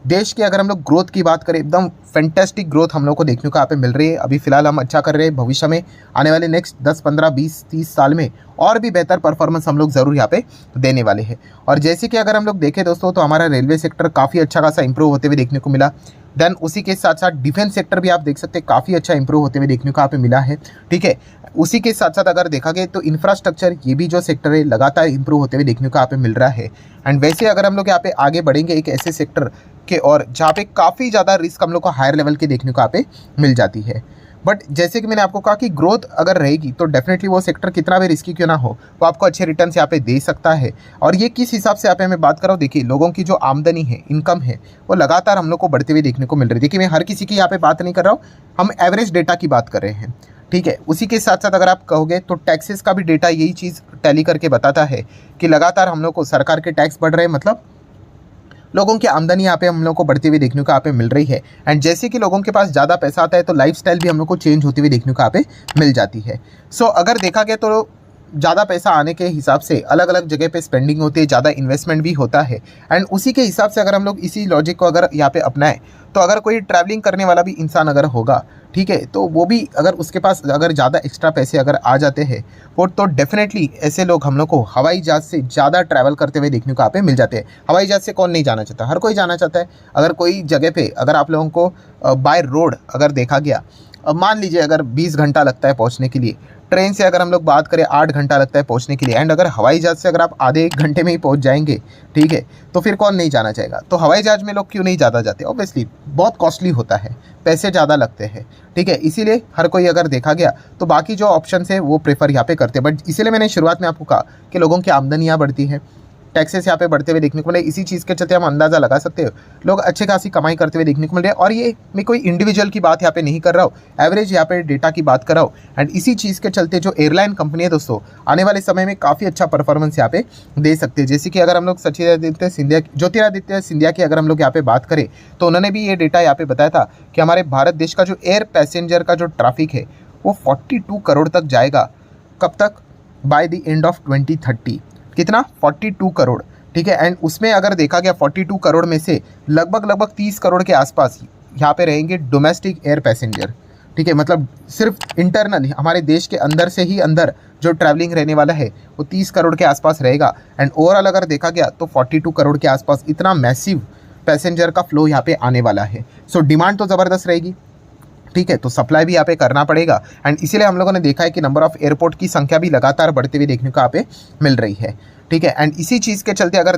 देश की अगर हम लोग ग्रोथ की बात करें, एकदम फैंटेस्टिक ग्रोथ हम लोग को देखने को यहाँ पे मिल रही है। अभी फिलहाल हम अच्छा कर रहे हैं, भविष्य में आने वाले नेक्स्ट 10, 15, 20, 30 साल में और भी बेहतर परफॉर्मेंस हम लोग ज़रूर यहाँ पे देने वाले हैं। और जैसे कि अगर हम लोग देखें दोस्तों, तो हमारा रेलवे सेक्टर काफ़ी अच्छा खासा इंप्रूव होते हुए देखने को मिला। देन उसी के साथ साथ डिफेंस सेक्टर भी आप देख सकते हैं काफ़ी अच्छा इंप्रूव होते हुए देखने को यहाँ पे मिला है। ठीक है, उसी के साथ साथ अगर देखा गया तो इंफ्रास्ट्रक्चर, ये भी जो सेक्टर है लगातार इंप्रूव होते हुए देखने को यहाँ पे मिल रहा है। एंड वैसे अगर हम लोग यहाँ पे आगे बढ़ेंगे एक ऐसे सेक्टर के, और जहाँ पे काफ़ी ज़्यादा रिस्क हम लोग को हायर लेवल के देखने को यहाँ पे मिल जाती है। बट जैसे कि मैंने आपको कहा कि ग्रोथ अगर रहेगी तो डेफिनेटली वो सेक्टर कितना भी रिस्की क्यों ना हो, वो आपको अच्छे रिटर्न्स यहाँ पे दे सकता है। और ये किस हिसाब से यहाँ पे मैं बात कर रहा हूँ, देखिए लोगों की जो आमदनी है, इनकम है, वो लगातार हम लोग को बढ़ते हुए देखने को मिल रही है। देखिए मैं हर किसी की यहाँ पे बात नहीं कर रहा हूँ, हम एवरेज डेटा की बात कर रहे हैं। ठीक है, उसी के साथ साथ अगर आप कहोगे तो टैक्सेस का भी डेटा यही चीज़ टैली करके बताता है कि लगातार हम लोग को सरकार के टैक्स बढ़ रहे हैं, मतलब लोगों की आमदनी यहाँ पे हम लोग को बढ़ती हुई देखने को यहाँ पे मिल रही है। एंड जैसे कि लोगों के पास ज़्यादा पैसा आता है तो लाइफस्टाइल भी हम लोग को चेंज होती हुई देखने को यहाँ पे मिल जाती है। सो अगर देखा गया तो ज़्यादा पैसा आने के हिसाब से अलग अलग जगह पे स्पेंडिंग होती है, ज़्यादा इन्वेस्टमेंट भी होता है। एंड उसी के हिसाब से अगर हम लोग इसी लॉजिक को अगर यहाँ पे अपनाएं, तो अगर कोई ट्रैवलिंग करने वाला भी इंसान अगर होगा, ठीक है, तो वो भी अगर उसके पास अगर ज़्यादा एक्स्ट्रा पैसे अगर आ जाते हैं, वो तो डेफिनेटली ऐसे लोग हम लोग को हवाई जहाज़ से ज़्यादा ट्रैवल करते हुए देखने को यहाँ पे मिल जाते हैं। हवाई जहाज़ से कौन नहीं जाना चाहता, हर कोई जाना चाहता है। अगर कोई जगह पे अगर आप लोगों को बाय रोड अगर देखा गया, अब मान लीजिए अगर 20 घंटा लगता है पहुंचने के लिए, ट्रेन से अगर हम लोग बात करें 8 घंटा लगता है पहुंचने के लिए, एंड अगर हवाई जहाज़ से अगर आप आधे 1 घंटे में ही पहुंच जाएंगे, ठीक है, तो फिर कौन नहीं जाना चाहेगा। तो हवाई जहाज़ में लोग क्यों नहीं ज़्यादा जाते, ऑब्वियसली बहुत कॉस्टली होता है, पैसे ज़्यादा लगते हैं। ठीक है, इसीलिए हर कोई अगर देखा गया तो बाकी जो ऑप्शन है वो प्रेफर यहाँ पे करते हैं। बट इसीलिए मैंने शुरुआत में आपको कहा कि लोगों की आमदनी यहाँ बढ़ती है, टैक्सेस यहाँ पे बढ़ते हुए देखने को मिले। इसी चीज़ के चलते हम अंदाज़ा लगा सकते हो लोग अच्छे खासी कमाई करते हुए देखने को मिल रहे हैं। और ये मैं कोई इंडिविजुअल की बात यहाँ पे नहीं कर रहा हूँ, एवरेज यहाँ पे डेटा की बात कर रहा हूँ। एंड इसी चीज़ के चलते जो एयरलाइन कंपनी है दोस्तों, आने वाले समय में काफ़ी अच्छा परफॉर्मेंस यहाँ पे दे सकते हैं। जैसे कि अगर हम लोग ज्योतिरादित्य सिंधिया की अगर हम लोग यहाँ पे बात करें, तो उन्होंने भी ये डेटा यहाँ पे बताया था कि हमारे भारत देश का जो एयर पैसेंजर का जो ट्रैफिक है वो 42 करोड़ तक जाएगा। कब तक? By the end of 2030। कितना? 42 करोड़। ठीक है, एंड उसमें अगर देखा गया 42 करोड़ में से लगभग 30 करोड़ के आसपास यहाँ पे रहेंगे डोमेस्टिक एयर पैसेंजर। ठीक है, मतलब सिर्फ इंटरनल हमारे देश के अंदर से ही अंदर जो ट्रैवलिंग रहने वाला है वो 30 करोड़ के आसपास रहेगा। एंड ओवरऑल अगर देखा गया तो 42 करोड़ के आसपास इतना मैसिव पैसेंजर का फ्लो यहाँ पे आने वाला है। सो डिमांड तो ज़बरदस्त रहेगी। ठीक है, तो सप्लाई भी यहाँ पे करना पड़ेगा। एंड इसीलिए हम लोगों ने देखा है कि नंबर ऑफ एयरपोर्ट की संख्या भी लगातार बढ़ते हुए देखने को यहाँ पे मिल रही है। ठीक है, एंड इसी चीज़ के चलते अगर